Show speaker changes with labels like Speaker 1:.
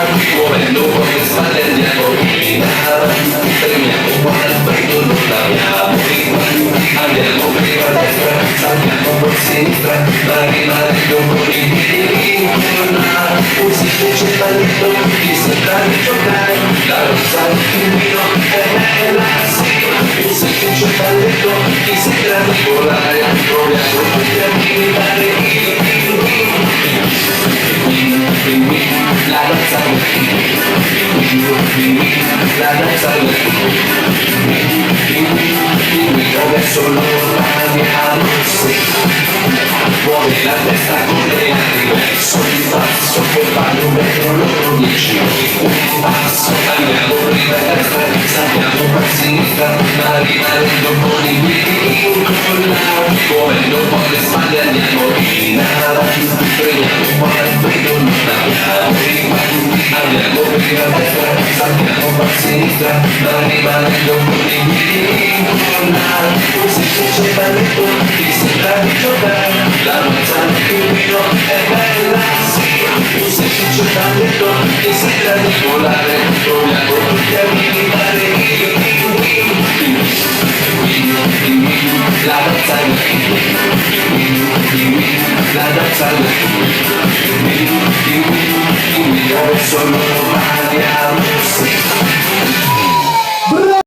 Speaker 1: muovendo con le spalle andiamo in avanti, tremiamo quando non l'abbiamo in guardia, andiamo prima a destra, saltiamo per sinistra, ma rimanendo con i piedi in colla, un semplice balletto di sembra di giocare, la rossa di Pino è bella sì, un semplice balletto di sembra di volare, proviamo tutti a militare la danza la danza adesso lo parliamo sì, muovi la testa con le ali verso il basso che fa numero loro 10 un passo andiamo prima a destra saltiamo a sinistra ma rimanendo con i piedi in colla muovendo un po' le spalle andiamo in avanti prendiamo un po' al freddo non abbiamo i guanti andiamo prima a destra saltiamo a sinistra ma rimanendo con i piedi in colla un semplice balletto ti sembra di giocare la danza di Pino è bella sì un semplice balletto ti sembra di volare proviamo tutti a militare la danza la danza adesso lo parliamo sì.